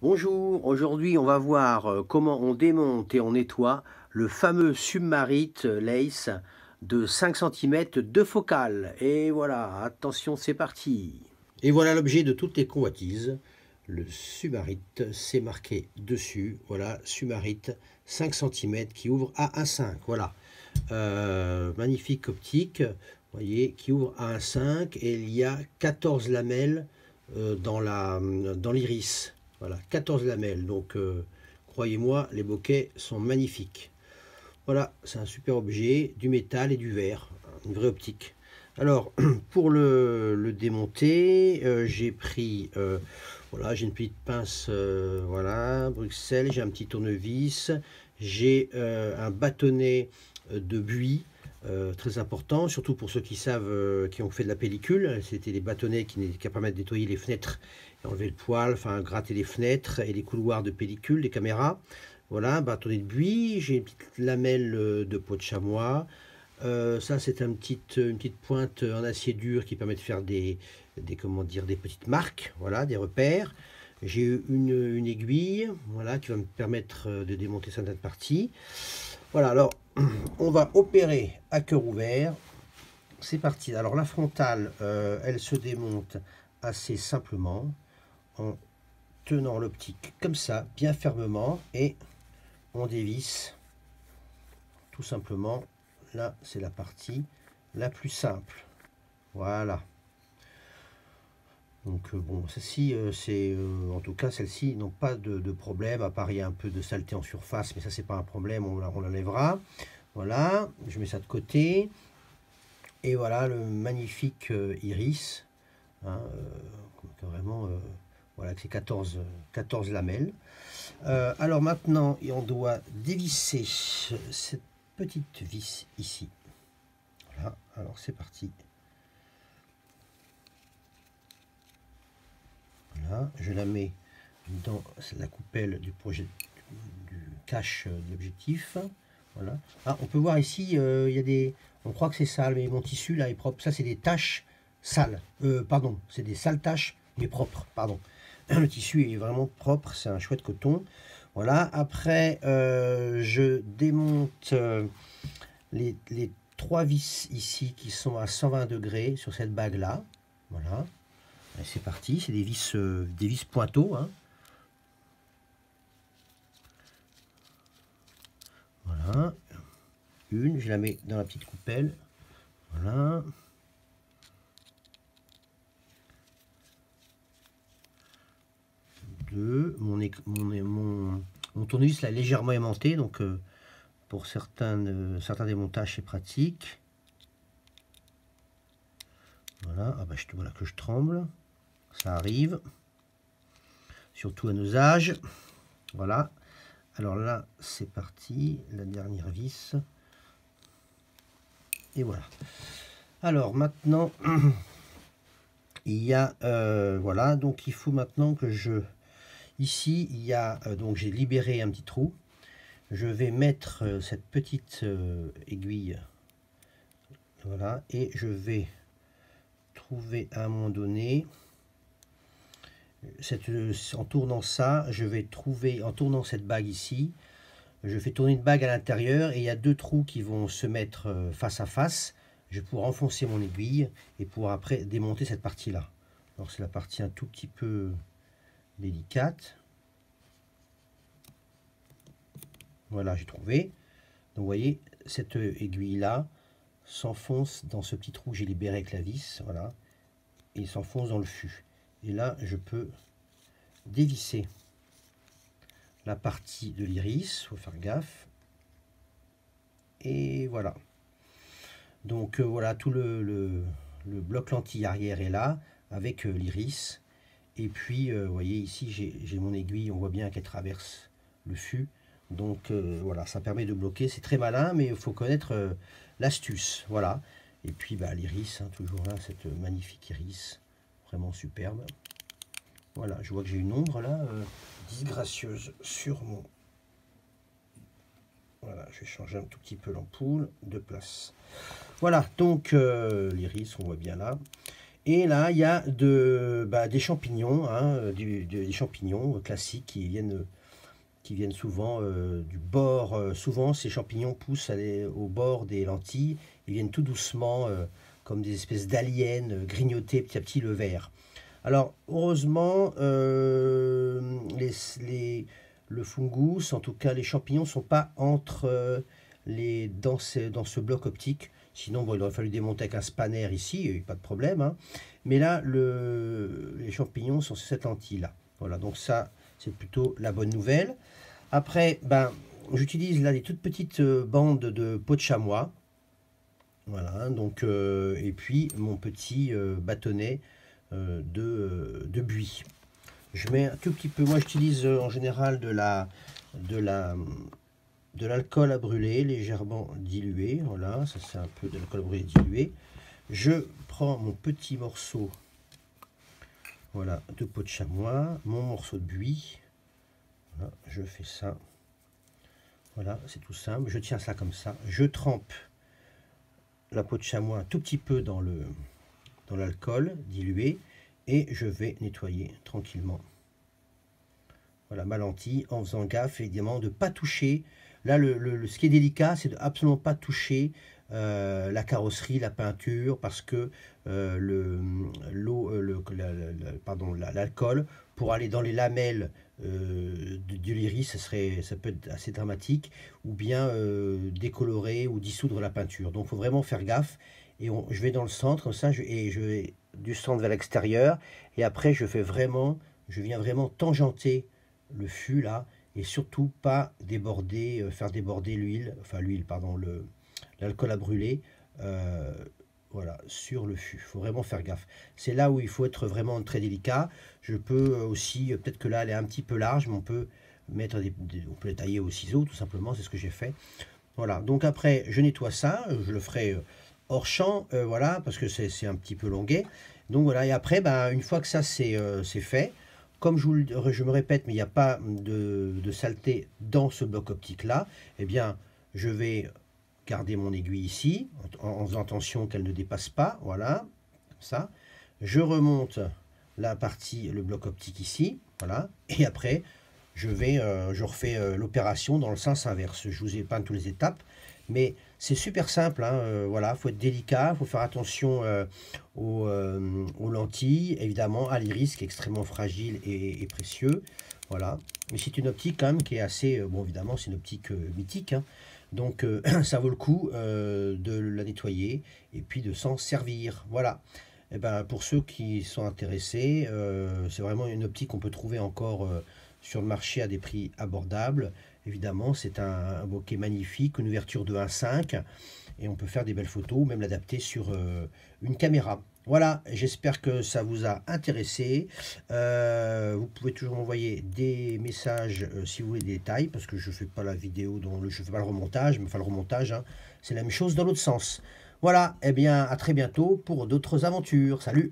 Bonjour, aujourd'hui on va voir comment on démonte et on nettoie le fameux Submarit Lace de 5 cm de focale. Et voilà, attention, c'est parti. Et voilà l'objet de toutes les convoitises. Le Submarit, c'est marqué dessus. Voilà, Submarit 5 cm qui ouvre à 1,5. Voilà, magnifique optique, vous voyez, qui ouvre à 1,5 et il y a 14 lamelles dans l'iris. Voilà, 14 lamelles. Donc, croyez-moi, les bokeh sont magnifiques. Voilà, c'est un super objet, du métal et du verre, une vraie optique. Alors, pour le démonter, j'ai pris, voilà, j'ai une petite pince, voilà, Bruxelles, j'ai un petit tournevis, j'ai un bâtonnet de buis, très important, surtout pour ceux qui savent, qui ont fait de la pellicule. C'était des bâtonnets qui permettent de nettoyer les fenêtres et enlever le poil, enfin gratter les fenêtres et les couloirs de pellicule, des caméras. Voilà, un bâtonnet de buis, j'ai une petite lamelle de peau de chamois. Ça, c'est une petite pointe en acier dur qui permet de faire comment dire, des petites marques, voilà, des repères. J'ai une aiguille, voilà, qui va me permettre de démonter certaines parties. Voilà, alors, on va opérer à cœur ouvert. C'est parti. Alors, la frontale, elle se démonte assez simplement en tenant l'optique comme ça, bien fermement, et on dévisse tout simplement. Là, c'est la partie la plus simple. Voilà. Donc bon, celle-ci, en tout cas, celle-ci n'ont pas de problème, à part il y a un peu de saleté en surface, mais ça, c'est pas un problème, on l'enlèvera. Voilà, je mets ça de côté. Et voilà le magnifique iris, hein, vraiment, voilà, avec ses 14 lamelles. Alors maintenant, on doit dévisser cette petite vis ici. Voilà, alors c'est parti. Voilà, je la mets dans la coupelle du cache de l'objectif. Voilà. Ah, on peut voir ici, il y a des, on croit que c'est sale, mais mon tissu là est propre. Ça, c'est des taches sales. Pardon, c'est des sales taches, mais propres. Pardon. Le tissu est vraiment propre. C'est un chouette coton. Voilà. Après, je démonte les 3 vis ici qui sont à 120 degrés sur cette bague là. Voilà. C'est parti. C'est des vis pointeaux, hein. Voilà. Une, je la mets dans la petite coupelle. Voilà. Deux. Mon tournevis là, est légèrement aimanté, donc pour certains démontages, c'est pratique. Voilà. Ah bah, voilà que je tremble. Ça arrive. Surtout à nos âges. Voilà. Alors là, c'est parti. La dernière vis. Et voilà. Alors maintenant, il y a, voilà, donc il faut maintenant que ici, il y a, donc j'ai libéré un petit trou. Je vais mettre cette petite aiguille, voilà, et je vais trouver à un moment donné, en tournant ça, je vais trouver, en tournant cette bague ici, je fais tourner une bague à l'intérieur et il y a 2 trous qui vont se mettre face à face. Je vais pouvoir enfoncer mon aiguille et pouvoir après démonter cette partie-là. Alors c'est la partie un tout petit peu délicate. Voilà, j'ai trouvé. Donc vous voyez, cette aiguille-là s'enfonce dans ce petit trou que j'ai libéré avec la vis. Voilà. Et il s'enfonce dans le fût. Et là, je peux dévisser la partie de l'iris. Il faut faire gaffe. Et voilà. Donc voilà, tout le bloc lentille arrière est là, avec l'iris. Et puis, vous voyez, ici, j'ai mon aiguille. On voit bien qu'elle traverse le fût. Donc voilà, ça permet de bloquer. C'est très malin, mais il faut connaître l'astuce. Voilà. Et puis bah, l'iris, hein, toujours là, cette magnifique iris. Vraiment superbe. Voilà, je vois que j'ai une ombre là, disgracieuse sur mon... Voilà, je vais changer un tout petit peu l'ampoule de place. Voilà, donc l'iris, on voit bien là. Et là, il y a des champignons, hein, des champignons classiques qui viennent souvent du bord. Souvent, ces champignons poussent au bord des lentilles. Ils viennent tout doucement, comme des espèces d'aliens, grignoter petit à petit le verre. Alors, heureusement, le fungus, en tout cas les champignons, ne sont pas dans ce bloc optique. Sinon, bon, il aurait fallu démonter avec un spanner ici, pas de problème, hein. Mais là, les champignons sont sur cette lentille-là. Voilà, donc ça, c'est plutôt la bonne nouvelle. Après, j'utilise là des toutes petites bandes de peau de chamois. Voilà, donc, et puis mon petit bâtonnet de buis. Je mets un tout petit peu, moi j'utilise en général de l'alcool à brûler légèrement dilué. Voilà, ça c'est un peu de l'alcool à brûler dilué. Je prends mon petit morceau, voilà, de peau de chamois, mon morceau de buis. Voilà, je fais ça. Voilà, c'est tout simple. Je tiens ça comme ça. Je trempe la peau de chamois un tout petit peu dans l'alcool dilué et je vais nettoyer tranquillement. Voilà, ma lentille, en faisant gaffe évidemment de ne pas toucher. Là, ce qui est délicat, c'est de absolument pas toucher la carrosserie, la peinture, parce que l'alcool, pour aller dans les lamelles de l'iris, ça peut être assez dramatique, ou bien décolorer ou dissoudre la peinture. Donc, il faut vraiment faire gaffe. Et je vais dans le centre, comme ça, je vais du centre vers l'extérieur, et après, je viens vraiment tangenter le fût là, et surtout pas déborder, faire déborder l'alcool à brûler, voilà, sur le fût. Il faut vraiment faire gaffe. C'est là où il faut être vraiment très délicat. Je peux aussi, peut-être que là elle est un petit peu large, mais on peut on peut les tailler au ciseau tout simplement, c'est ce que j'ai fait. Voilà, donc après je nettoie ça, je le ferai hors champ, voilà, parce que c'est un petit peu longuet. Donc voilà, et après, une fois que ça c'est fait, comme je me répète, mais il n'y a pas de saleté dans ce bloc optique là, eh bien, je vais garder mon aiguille ici, en faisant attention qu'elle ne dépasse pas, voilà, comme ça. Je remonte le bloc optique ici, voilà, et après, je refais l'opération dans le sens inverse. Je vous ai peint toutes les étapes, mais c'est super simple, hein, voilà, faut être délicat, faut faire attention aux lentilles, évidemment, à l'iris qui est extrêmement fragile et précieux, voilà. Mais c'est une optique quand même qui est assez, bon évidemment c'est une optique mythique, hein, donc ça vaut le coup de la nettoyer et puis de s'en servir, voilà. Et pour ceux qui sont intéressés, c'est vraiment une optique qu'on peut trouver encore sur le marché à des prix abordables. Évidemment, c'est un bokeh magnifique, une ouverture de 1,5 et on peut faire des belles photos, même l'adapter sur une caméra. Voilà, j'espère que ça vous a intéressé. Vous pouvez toujours m'envoyer des messages si vous voulez des détails, parce que je ne fais pas la vidéo, je ne fais pas le remontage, mais enfin le remontage, hein, c'est la même chose dans l'autre sens. Voilà, et bien à très bientôt pour d'autres aventures. Salut!